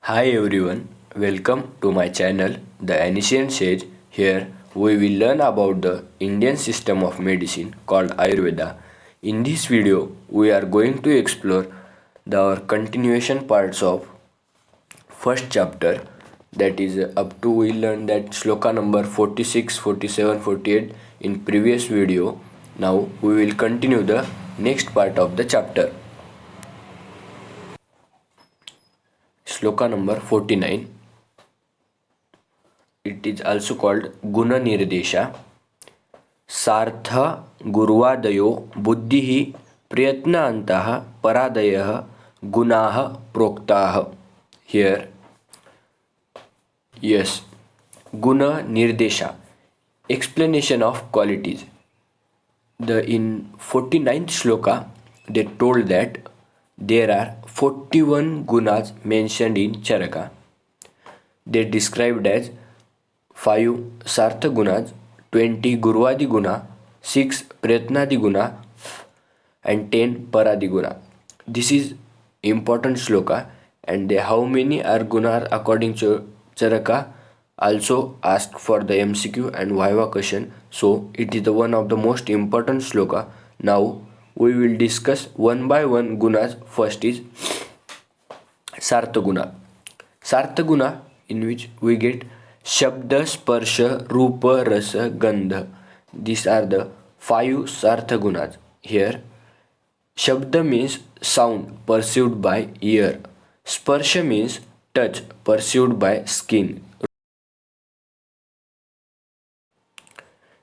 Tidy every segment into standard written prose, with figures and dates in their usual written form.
Hi everyone, welcome to my channel The Ancient Sage. Here we will learn about the Indian system of medicine called Ayurveda. In this video we are going to explore our continuation parts of first chapter, that is up to we learned that shloka number 46, 47, 48 in previous video. Now we will continue the next part of the chapter. Shloka number 49. It is also called Guna Nirdesha. Sartha Gurvadayo Buddhihi Prayatnantah Paradayah Gunaha Proktah. Here, yes, Guna Nirdesha, explanation of qualities. In 49th shloka, they told that there are 41 gunas mentioned in Charaka. They described as 5 Sartha gunas, 20 Gurvadi guna, 6 Prayatnadi guna, and 10 Paradi guna. This is important shloka, and how many are gunas according to Charaka also asked for the MCQ and Viva question. So it is the one of the most important shloka. Now we will discuss one by one gunas. First is Sartha guna, in which we get Shabda, Sparsha, Rupa, Rasa, Gandha. These are the 5 Sartha gunas. Here, Shabda means sound perceived by ear. Sparsha means touch perceived by skin.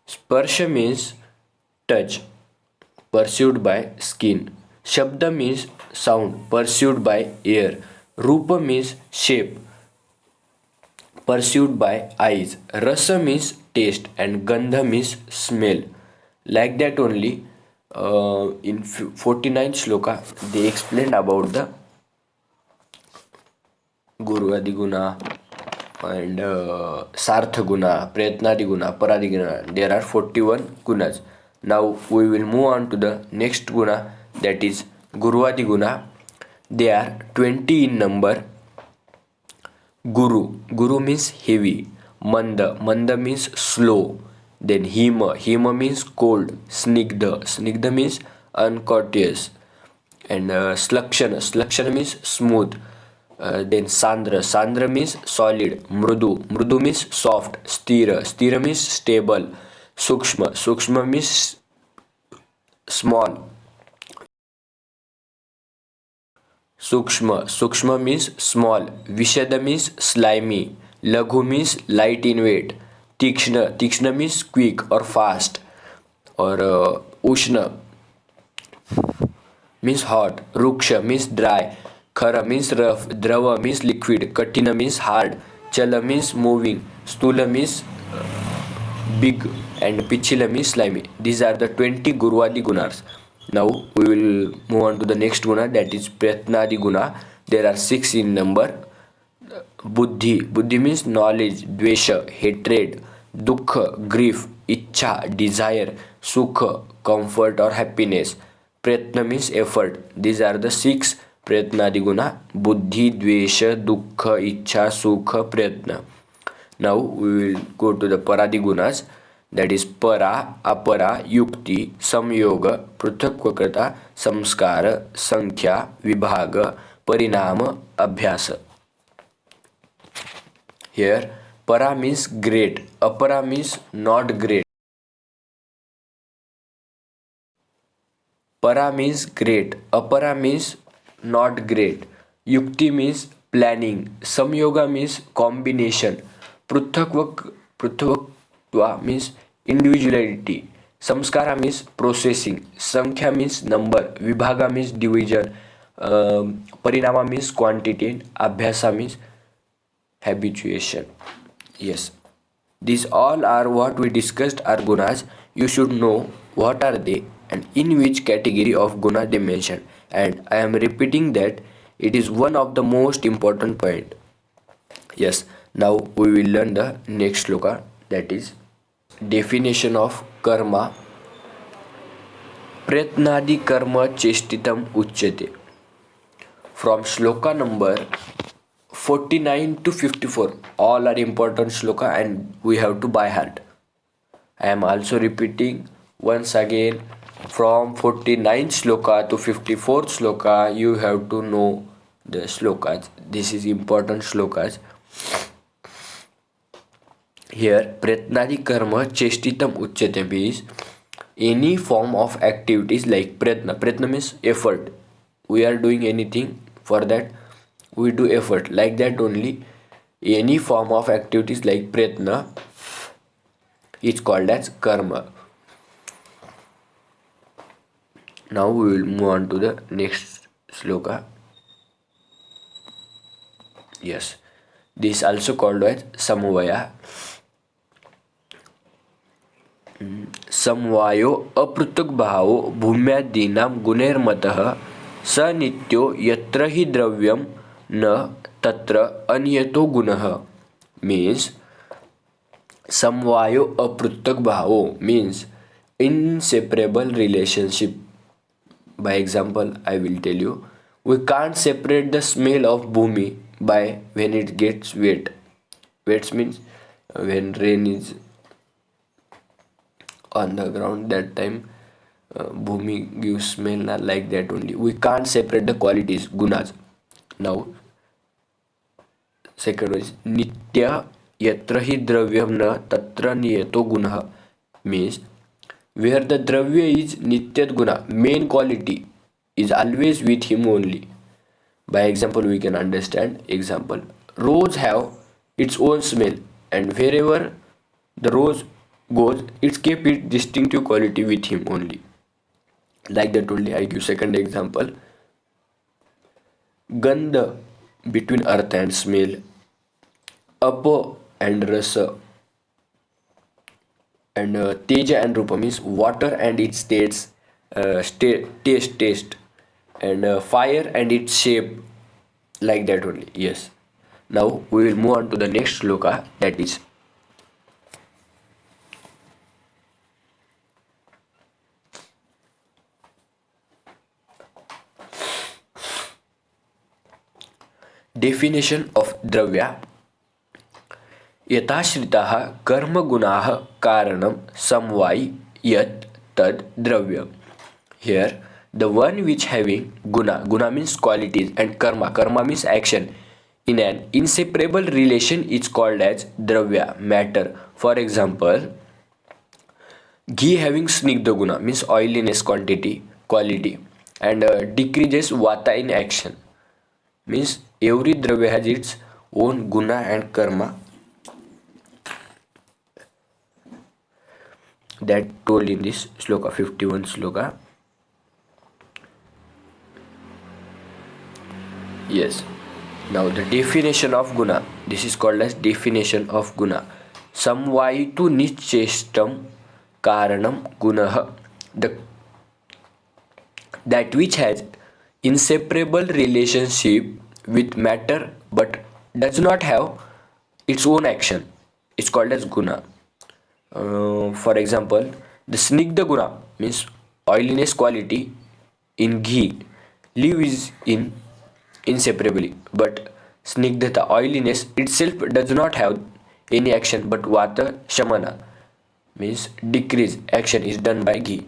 Sparsha means touch perceived by skin. Shabda means sound perceived by ear. Rupa means shape perceived by eyes. Rasa means taste, and Gandha means smell. Like that only, in 49th shloka they explained about the Gurvadi guna and Sartha guna, Prayatnadi guna, Paradi guna. There are 41 gunas. Now we will move on to the next guna, that is Gurvadi guna. They are 20 in number. Guru means heavy. Manda means slow. Then Hima means cold. Snigdha means uncourteous. And Slakshana means smooth. Then Sandra means solid. Mrudu means soft. Stira means stable. Sukshma means small. Sukshma means small. Vishada means slimy. Laghu means light in weight. Tikshna means quick or fast. Or Ushna means hot. Ruksha means dry. Khara means rough. Drava means liquid. Katina means hard. Chala means moving. Stula means big. And Pichila means slimy. These are the 20 Gurvadi gunas. Now we will move on to the next guna, that is Prayatnadi guna. There are 6 in number. Buddhi means knowledge. Dvesha, hatred. Dukha, grief. Ichha, desire. Sukha, comfort or happiness. Prayatna means effort. These are the 6 Prayatnadi guna: Buddhi, Dvesha, Dukha, Ichha, Sukha, Prayatna. Now we will go to the Paradi gunas, that is Para, Apara, Yukti, Samyoga, Pruthakvakrata, Samskara, Sankhya, Vibhaga, Parinama, Abhyasa. Here, Para means great, Apara means not great. Para means great, Apara means not great. Yukti means planning. Samyoga means combination. Pruthakva means individuality. Samskara means processing. Sankhya means number. Vibhaga means division. Parinama means quantity. And Abhyasa means habituation. Yes, these all are what we discussed are gunas. You should know what are they and in which category of guna they mention. And I am repeating that it is one of the most important point. Yes, now we will learn the next shloka, that is definition of karma. Prayatnadi karma chestitam uchyate. From shloka number 49 to 54 all are important shloka and we have to by heart. I am also repeating once again, from 49th shloka to 54th shloka you have to know the shlokas. This is important shlokas. Here pratnadi karma chestitam uchyate means any form of activities like pratna. Pratna means effort. We are doing anything, for that we do effort, like that only. Any form of activities like pratna is called as karma. Now we will move on to the next sloka. Yes, this is also called as samvaya. समवायो अपृथक भावो भूम्यादीनां गुणैर्मतः स नित्यो यत्र हि द्रव्यम न तत्र अन्यतो गुणः. Means समवायो अपृथक भावो means inseparable relationship. By example, I will tell you, we can't separate the smell of bhumi by when it gets wet. Wet means when rain is on the ground, that time bhumi gives smell, like that only. We can't separate the qualities, gunas. Now second one is nitya yatra hi dravyam na tatra niyato gunah. Means where the dravya is nityat guna, main quality is always with him only. By example we can understand. Example, rose have its own smell and wherever the rose goes, it's keep its distinctive quality with him only, like that only. I give second example. Gandha between earth and smell, apa and rasa, and teja and rupa means water and its states, taste, and fire and its shape, like that only. Yes. Now we will move on to the next shloka, that is definition of dravya. यथाश्रिताः कर्मगुणाः कारणं समवायि यत् तद द्रव्य. Here the one which having guna means qualities, and karma means action, in an inseparable relation is called as dravya, matter. For example, ghee having snigdha guna means oiliness, quality, and decreases vata in action. Means every dravya has its own guna and karma, that told in this sloka, 51 sloka. Yes. Now the definition of guna. This is called as definition of guna. Samvaitu nichestam karanam gunah. That which has inseparable relationship with matter but does not have its own action. It's called as guna. For example, the snigdha guna means oiliness quality in ghee. Live is in inseparably, but snigdhata, oiliness itself does not have any action, but vata shamana means decrease, action is done by ghee.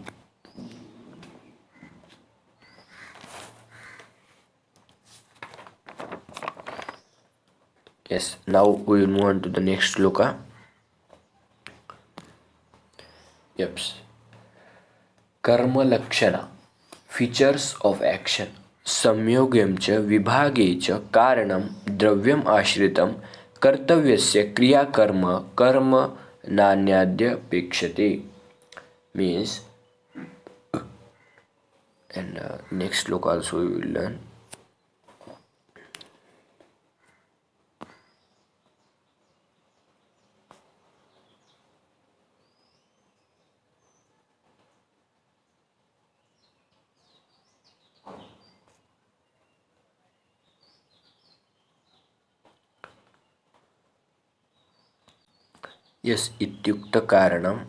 Yes, now we will move on to the next sloka. Yep. Karma lakshana, features of action. संयोगं च विभागे च कारणं द्रव्यम आश्रितं कर्तव्यस्य क्रियाकर्म कर्म नान्याद्यपेक्षते. Means, and next sloka also we will learn. Yes, ityukta karanam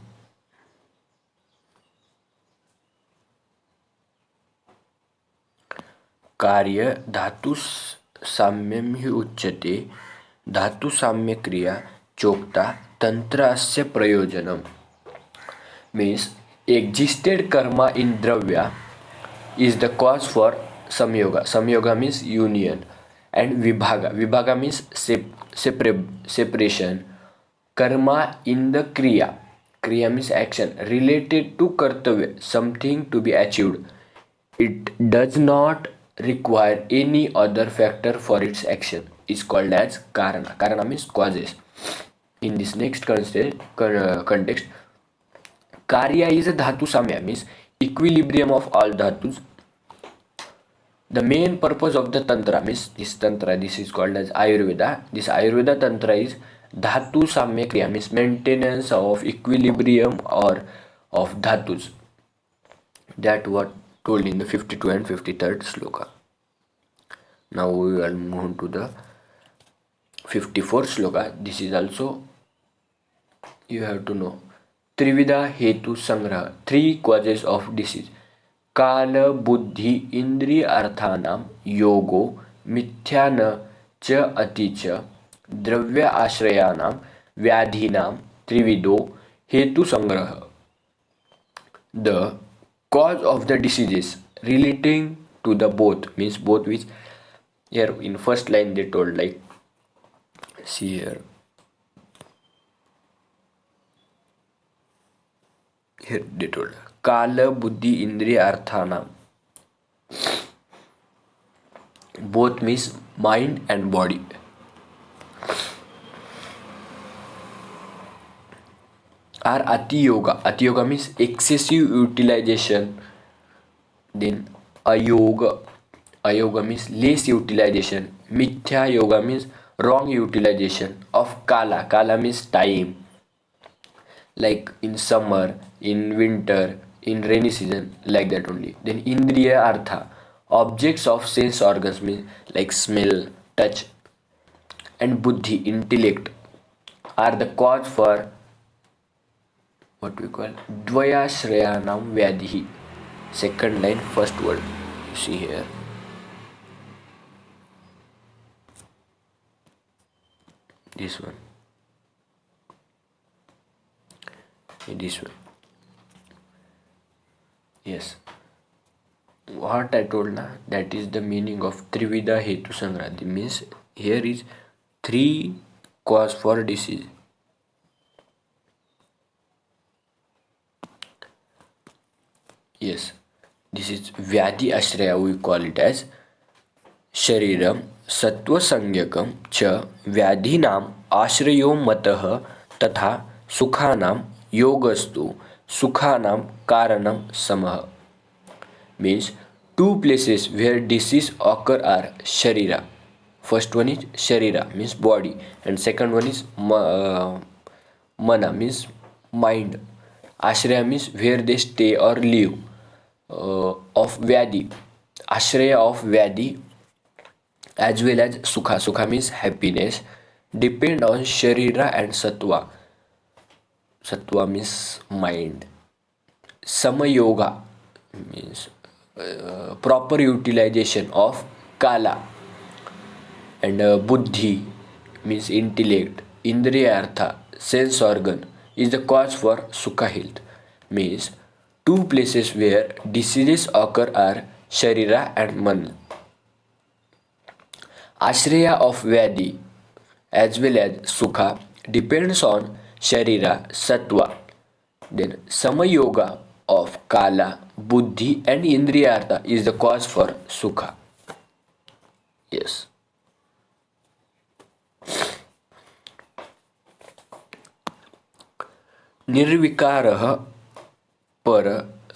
कार्य धातु साम्यं हि उच्यते धातुसाम्यक्रिया चोक्ता तंत्रास्य प्रयोजनम. Means existed karma in dravya is the cause for samyoga. Samyoga means union, and vibhaga means separation. Karma in the kriya means action related to kartavya, something to be achieved. It does not require any other factor for its action, is called as karana means causes. In this next context, karya is a dhatu samya means equilibrium of all dhatus. The main purpose of the tantra means this is called as Ayurveda. This Ayurveda tantra is dhatu samya kriya means maintenance of equilibrium or of dhatus. That what told in the 52 and 53rd sloka. Now we will move to the 54th sloka. This is also you have to know. Trivida hetu sangraha, three causes of disease. Kala buddhi indriya arthanam yogo mithyana cha aticha dravya ashrayanam vyadhinam trivido hetu sangraha. The cause of the diseases relating to the both means both, which here in first line they told, like see here they told kala buddhi indriya arthanam, both means mind and body. Are ati yoga means excessive utilization. Then ayoga means less utilization. Mithya yoga means wrong utilization of kala means time, like in summer, in winter, in rainy season, like that only. Then indriya artha, objects of sense organs means like smell, touch, and buddhi, intellect, are the cause for what we call dvayashrayanam vyadhi. Second line, first word. You see here. This one. This one. Yes. What I told na, that is the meaning of Trivida Hetu Sangraha. Means here is three cause for disease. Yes, this is Vyadhi Ashraya, we call it as Shariram Sattva Sangyakam Cha Vyadhinam Ashrayo Matah Tatha Sukhanam Yogastu Sukhanam Karanam Samah. Means two places where disease occur are Sharira. First one is Sharira means body, and second one is Mana means mind. Ashraya means where they stay or live. Of Vyadhi, Ashraya of Vyadhi, as well as Sukha means happiness, depend on Sharira and Sattva. Sattva means mind. Samayoga means proper utilization of Kala, and Buddhi means intellect. Indriya Artha, sense organ, is the cause for Sukha health. Means two places where diseases occur are Sharira and Man. Ashraya of Vyadhi as well as Sukha depends on Sharira, Sattva. Then Samayoga of Kala, Buddhi and Indriyartha is the cause for Sukha. Yes. Nirvikarah पर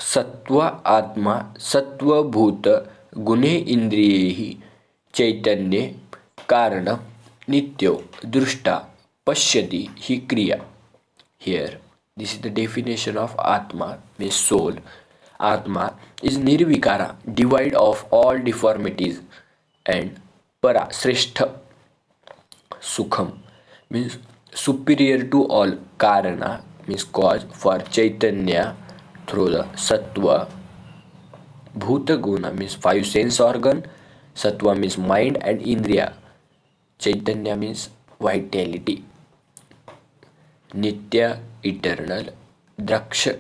सत्व आत्मा सत्वभूत गुणे इंद्रिये चैतन्य कारण नित्यो दृष्टा पश्यति ही क्रिया. Here this is the definition of Atma means soul. Atma is nirvikara, devoid of all deformities, and para shrestha sukham means superior to all, karana means cause for chaitanya through the sattva, bhuta guna means five sense organ, Sattva means mind and Indriya. Chaitanya means vitality. Nitya, eternal. Draksha,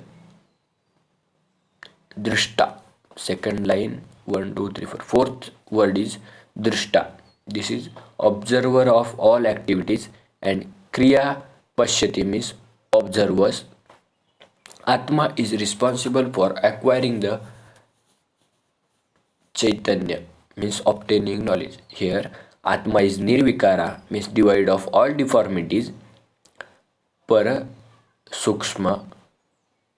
Drishta. Second line, 1, 2, 3, 4. Fourth word is Drishta. This is observer of all activities, and Kriya Pashyati means observers. Atma is responsible for acquiring the Chaitanya means obtaining knowledge. Here, Atma is Nirvikara means devoid of all deformities. Para, Sukshma,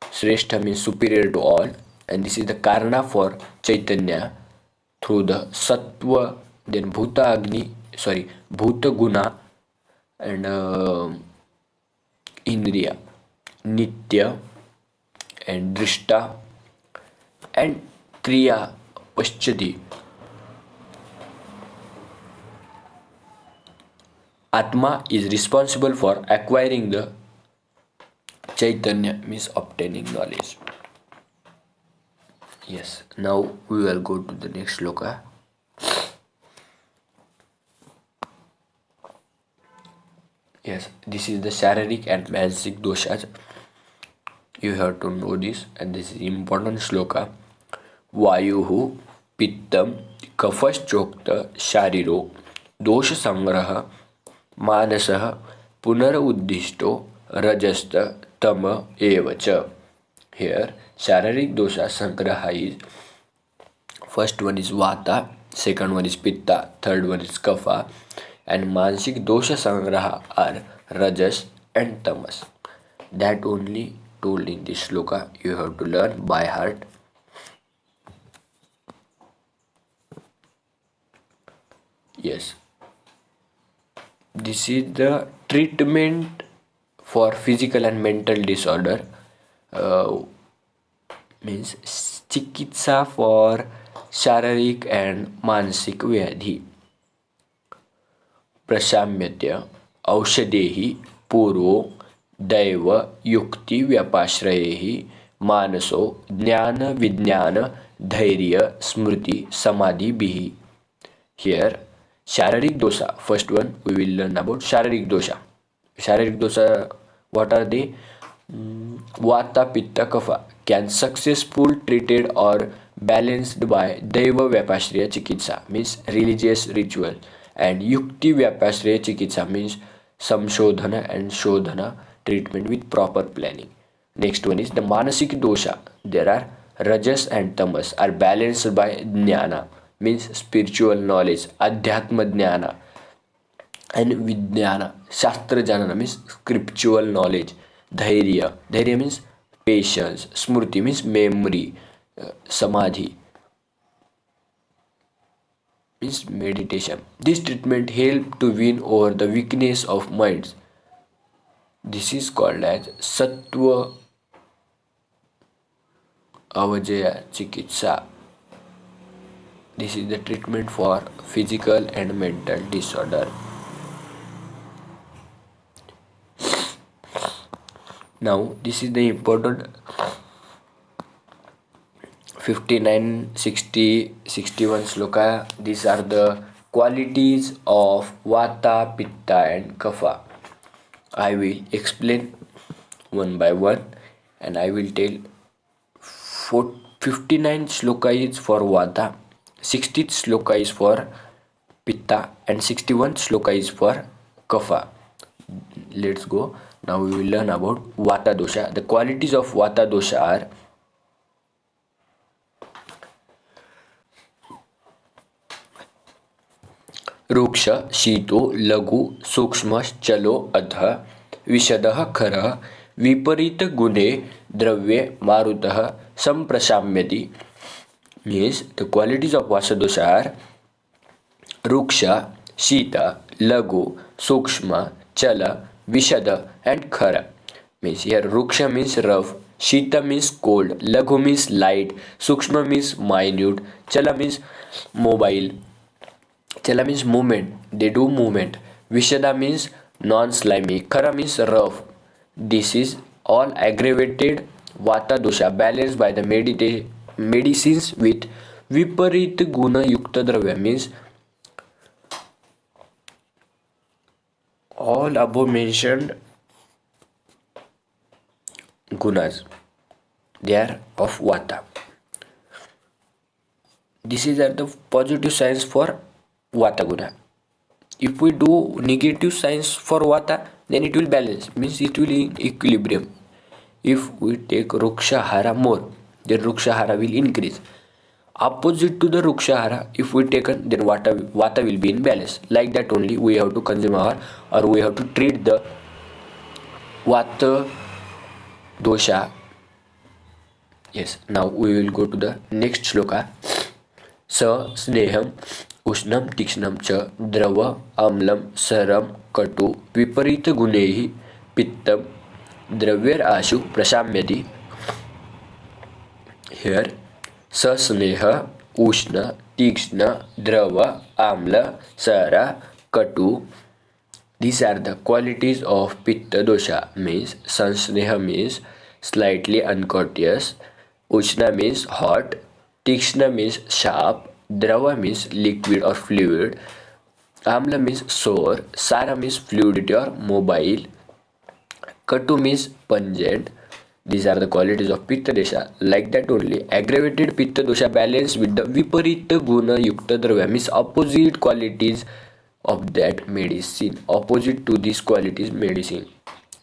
Shrestha means superior to all, and this is the Karna for Chaitanya through the Sattva, then Bhuta Guna, and Indriya, Nitya, and Drishta, and Kriya Paschati. Atma is responsible for acquiring the Chaitanya means obtaining knowledge. Yes, now we will go to the next shloka. Yes, this is the Shararik and Manasik doshas. You have to know this, and this is important shloka. Vayuhu Pittam Kafaschokta Shariro Dosha Sangraha Manasah Punar Uddhishto Rajasta Tama Evacha. Here, Shararik dosha Sangraha is first one is Vata, second one is Pitta, third one is Kapha, and Mansik dosha Sangraha are Rajas and Tamas. That only told in this shloka. You have to learn by heart. Yes, this is the treatment for physical and mental disorder. Means chikitsa for शारीरिक and मानसिक व्याधि. प्रशाम्यत्य औषधेहि पूर्वो दैव युक्ति व्यपाश्रयेहि मानसो ज्ञान विज्ञान धैर्य स्मृति समाधि बिहि. Here Shararik dosha, first one we will learn about Shararik dosha. Shararik dosha, what are they? Vata, Pitta, Kapha can successful treated or balanced by Daiva Vyapashraya Chikitsa means religious ritual, and Yukti Vyapashraya Chikitsa means Samshodhana and Shodhana treatment with proper planning. Next one is the Manasik dosha. There are Rajas and Tamas are balanced by Jnana means spiritual knowledge, Adhyatma Jnana, and Vijnana, Shastra Janana means scriptural knowledge, Dhairya means patience, Smriti means memory, Samadhi means meditation. This treatment helps to win over the weakness of minds. This is called as Sattva Avajaya Chikitsa. This is the treatment for physical and mental disorder. Now this is the important 59, 60, 61 sloka. These are the qualities of Vata, Pitta and Kapha. I will explain one by one, and I will tell 59 sloka is for Vata, 60th sloka is for Pitta, and 61 sloka is for Kapha. Let's go. Now we will learn about Vata dosha. The qualities of Vata dosha are रुक्ष, शीतो, लघु, सूक्ष्म, चलो, अधः, विशदः, खरः, विपरीत गुणे, द्रव्ये, मारुतः, संप्रशाम्यति. Means the qualities of Vata dosha are Ruksha, Shita, Lagu, Sukshma, Chala, Vishada and Khara. Means here Ruksha means rough, Shita means cold, Laghu means light, Sukshma means minute, Chala means mobile. Chala means movement, they do movement. Vishada means non-slimy, Khara means rough. This is all aggravated Vata dosha balanced by the medicines with विपरीत गुणयुक्त द्रव्य means all above mentioned gunas, they are of vata. This is at the positive signs for vata guna. If we do negative signs for vata, then it will balance, means it will in equilibrium. If we take rukshahara more, then rukshahara will increase. Opposite to the rukshahara, if we taken, then vata will be in balance. Like that only we have to consume our, or we have to treat the vata dosha. Yes, now we will go to the next shloka. स स्नेहम उष्णम तीक्ष्णम च द्रव अम्लम सरम कटु विपरीत गुणैः पित्तम द्रव्यर आशु प्रशाम्यति. Here सस्नेह उष्ण तीक्ष्ण द्रव आम्ल sara katu, these are the qualities of pitta dosha. Means sansneha means slightly uncourteous, ushna means hot, tikshna means sharp, drava means liquid or fluid, amla means sour, sara means fluidity or mobile, katu means pungent. These are the qualities of pitta dosha. Like that only aggravated pitta dosha balance with the viparita guna yukta dravya means opposite qualities of that medicine, opposite to these qualities medicine.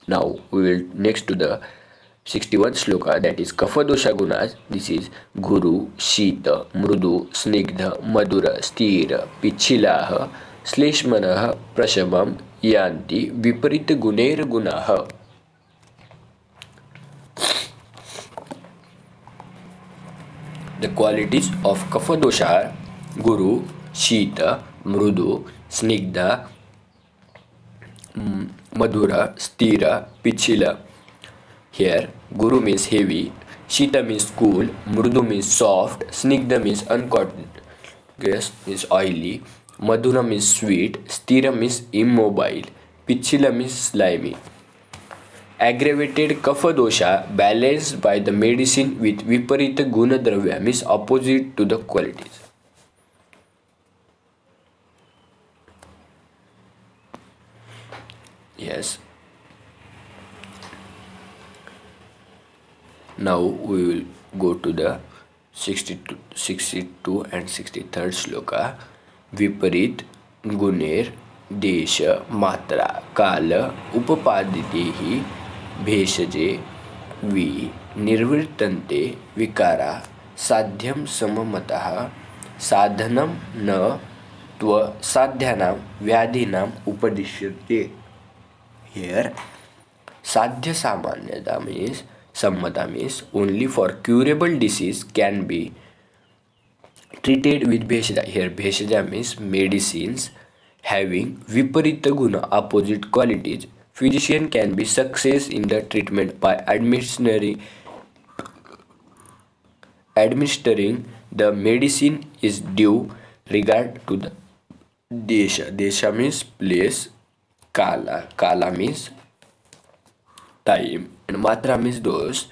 Now we will next to the 61 shloka, that is kapha dosha gunas. This is guru, shita, mrudu, snigdha, madura, sthira, pichilah, श्लेष्मनः प्रशमं यान्ति विपरीत गुणैर गुणाः. The qualities of kapha dosha are guru, shita, mrudu, snigdha, madhura, sthira, pichila. Here guru means heavy, shita means cool, mrudu means soft, snigdha means uncourteous means oily, madhura means sweet, sthira means immobile, pichila means slimy. Aggravated kapha dosha balanced by the medicine with viparita guna dravya means opposite to the qualities. Yes. Now we will go to the 62 and 63rd shloka. विपरीत गुणेर देश मात्रा काल उपपादिते भेषजे वि निर्वर्तन्ते विकारा साध्यम सममतः साधनम न त्व साध्यानां व्याधीनां उपदिश्यते. Here sadhya samanyata means sammata means only for curable disease can be treated with bheshja. Here bheshja means medicines having viparita guna opposite qualities. Physician can be success in the treatment by administering the medicine is due regard to the desha. Desha means place, kala means time, and matra means dose.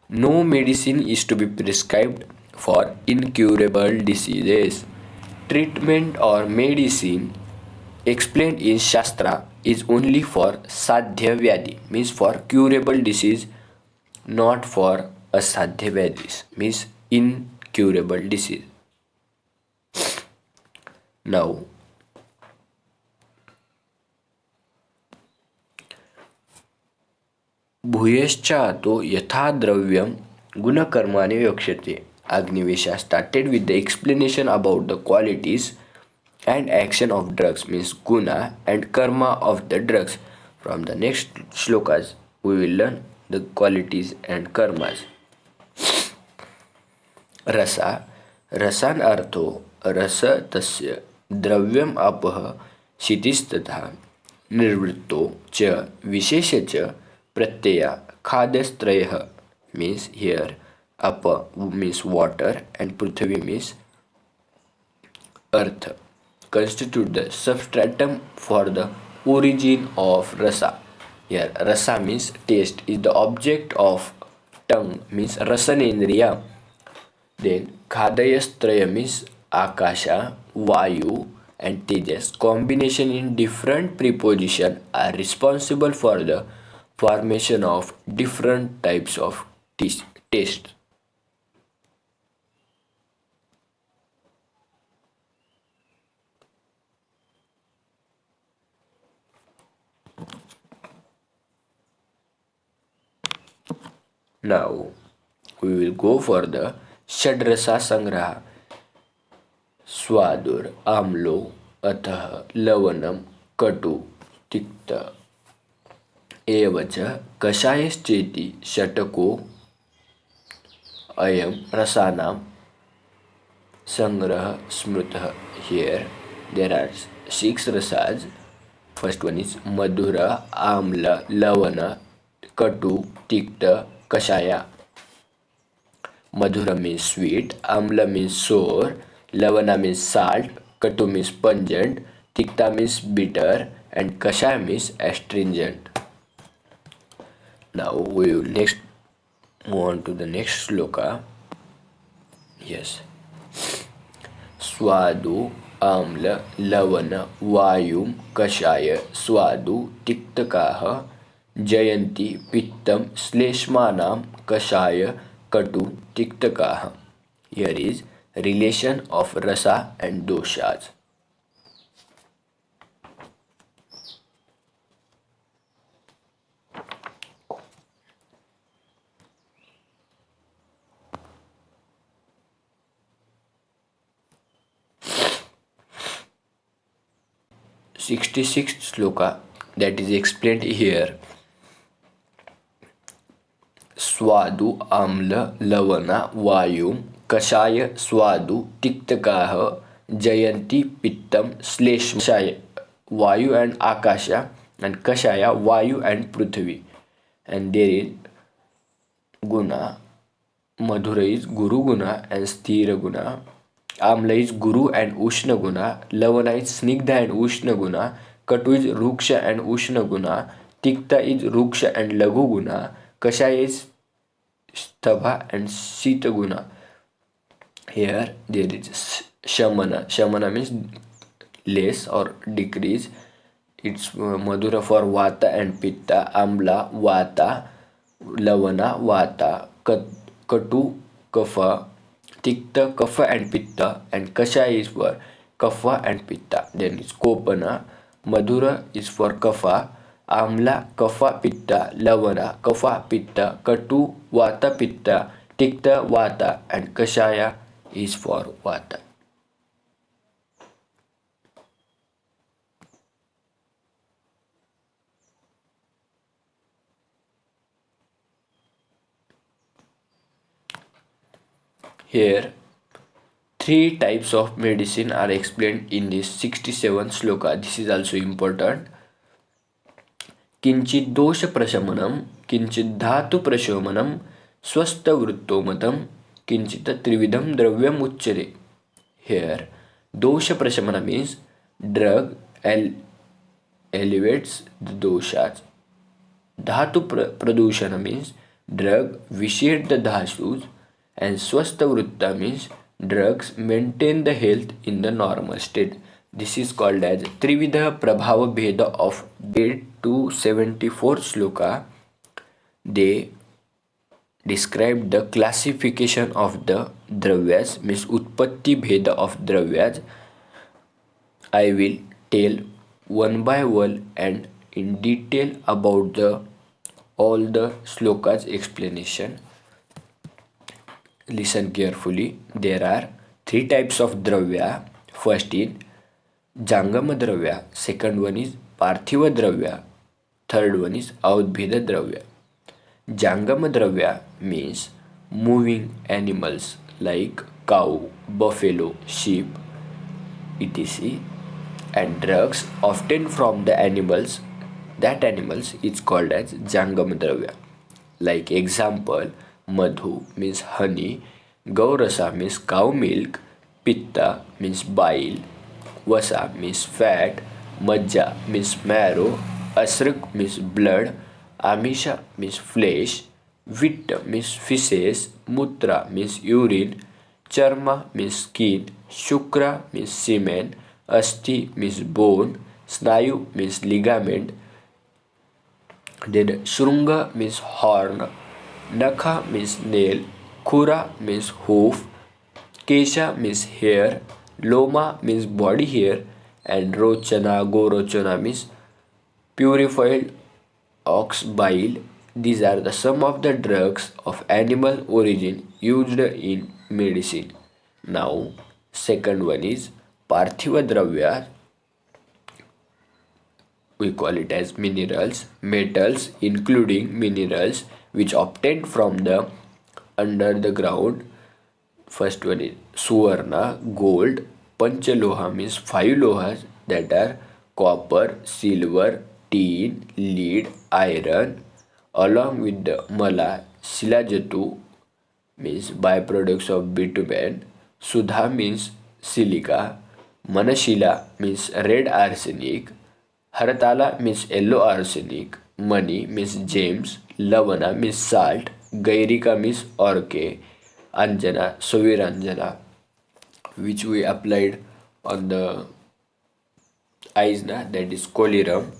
No medicine is to be prescribed for incurable diseases. Treatment or medicine explained in Shastra is only for sadhya vyadhi, means for curable disease, not for asadhya vyadhis, means incurable disease. Now भूयश्चातो यथा द्रव्यम गुणकर्माणि विवक्ष्यते. Agnivesh started with the explanation about the qualities and action of drugs, means guna, and karma of the drugs. From the next shlokas we will learn the qualities and karmas. रसा रसान अर्थो रस तस्य द्रव्यम अपह शितिस्तथा निर्वृत्तो च विशेष च प्रत्यय खाद्यस्त्रयः. means here apa means water and prithvi means earth constitute the substratum for the origin of rasa. Here rasa means taste is the object of tongue, means rasanendriya. Then Khadayasтрaya means Akasha, Vayu, and Tejas. Combination in different preposition are responsible for the formation of different types of taste. Now we will go for the Shadrasa Sangraha. स्वादुर आम्लो अतः लवणम कटु तिक्त एवच कषायश्चेति षटको अयम रसानां संग्रह स्मृतः. Here there are six rasas. First one is madhura, amla, lavana, katu, tikta, kashaya. Madhura means sweet, amla means sour, lavana means salt, katu means pungent, tikta means bitter, and kashaya means astringent. Now we will next move on to the next sloka. Yes. स्वादु आम्ल लवण वायुम कषाय स्वादु तिक्तकाः जयन्ति पित्तम श्लेष्मानां कषाय कटु तिक्तकाः. Here is relation of rasa and doshas. Sixty-sixth sloka that is explained here. स्वादु आम्ल लवण वायु कषाय स्वादु तिक्तकाः जयन्ति पित्तम श्लेष्माय वायु and akasha, and kashaya vayu and prithvi. And there is guna. Madhura is guru guna and sthira guna. Amla is guru and ushna guna. Lavana is snigdha and ushna guna. Katu is ruksha and ushna guna. Tikta is ruksha and lagu guna. Kashaya is stabha and sita guna. Here there is shamana. Shamana means less or decrease. It's madhura for vata and pitta. Amla vata, lavana vata, katu kapha, tikta kapha and pitta, and kashaya is for kapha and pitta. Then it's kopana. Madhura is for kapha, amla kapha pitta, lavana kapha pitta, katu vata pitta, tikta vata, and kashaya is for vata. Here, three types of medicine are explained in this 67 sloka. This is also important. किंचित दोष प्रशमनम, किंचित धातु प्रशमनम, स्वस्थ वृत्तोमतम, किंचित त्रिविधम द्रव्यम उच्यते. Here, dosha prashamana means drug elevates the doshas. Dhatu pradushana means drug vitiate the dhatus, and swastha vrutta means drugs maintain the health in the normal state. This is called as Trividha Prabhava Bheda of 8 to 74 sloka. They described the classification of the dravyas, means utpatti bheda of dravyas. I will tell one by one and in detail about all the slokas explanation. Listen carefully. There are three types of dravya. First is Jangama dravya. Second one is Parthiva dravya. Third one is Audbheda dravya. Jangama dravya means moving animals like cow, buffalo, sheep, etc. and drugs obtained from the animals. That animals is called as Jangama dravya. Like example, Madhu means honey, Gaurasa means cow milk, Pitta means bile, Vasa means fat, Majja means marrow, Asrak means blood, Amisha means flesh, Vitta means feces, Mutra means urine, Charma means skin, Shukra means semen, Asti means bone, Snayu means ligament, then Shrunga means horn, Nakha means nail, Kura means hoof, Kesha means hair, Loma means body hair, and Rochana, Gorochana means purified ox bile. These are the some of the drugs of animal origin used in medicine. Now, second one is Parthiva Dravya, we call it as minerals, metals including minerals which obtained from the under the ground. First one is Suvarna, gold. Panchaloha means five lohas, that are copper, silver, tin, lead, iron, along with the Mala. Silajatu means byproducts of bitumen. Sudha means silica. Manashila means red arsenic. Haratala means yellow arsenic. Mani means gems. Lavana means salt. Gairika means orche. Anjana, Soviranjana, which we applied on the eyes, that is Colirum.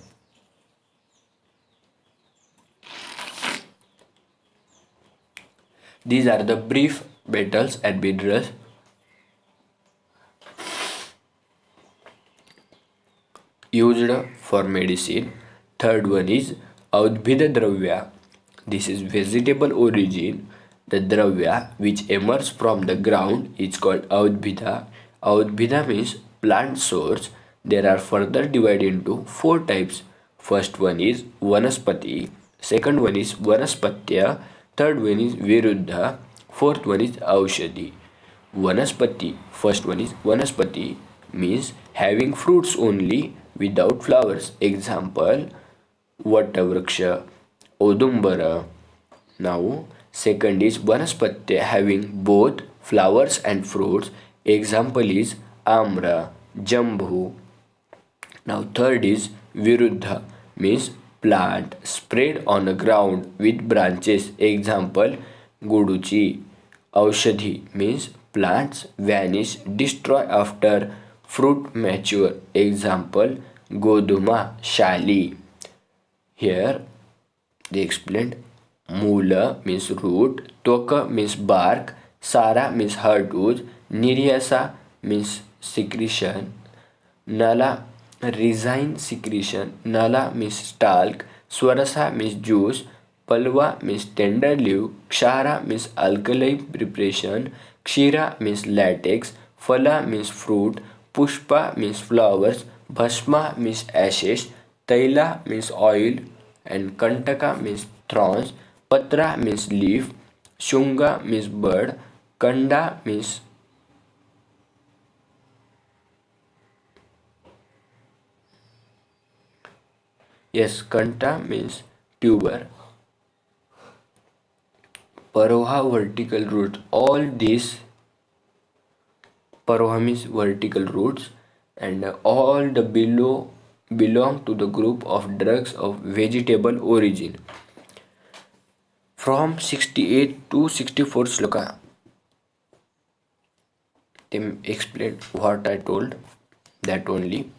These are the brief metals and minerals used for medicine. Third one is Audbhida Dravya. This is vegetable origin. The Dravya which emerges from the ground is called Audbhida. Audbhida means plant source. There are further divided into four types. First one is Vanaspati. Second one is Vanaspatya. Third one is Viruddha. Fourth one is Aushadhi. Vanaspati, first one is Vanaspati, means having fruits only without flowers. Example, Vatavraksha, Odumbara. Now, second is Vanaspati, having both flowers and fruits. Example is Amra, Jambu. Now, third is Viruddha, means plant spread on the ground with branches. Example, Guduchi. Aushadhi means plants vanish, destroy after fruit mature. Example, Goduma, Shali. Here they explained Mula means root, Toka means bark, Sara means hardwood, Niryasa means secretion, Nala resign secretion, Nala means stalk, Swarasa means juice, Palva means tender leaf, Kshara means alkali preparation, Kshira means latex, Phala means fruit, Pushpa means flowers, Bhasma means ashes, Taila means oil, and Kantaka means thorns, Patra means leaf, Shunga means bird, Kanda means yes, Kanta means tuber, Paroha vertical roots. All these Paroha means vertical roots, and all the below belong to the group of drugs of vegetable origin. From 68 to 64 sloka, they explained what I told, that only.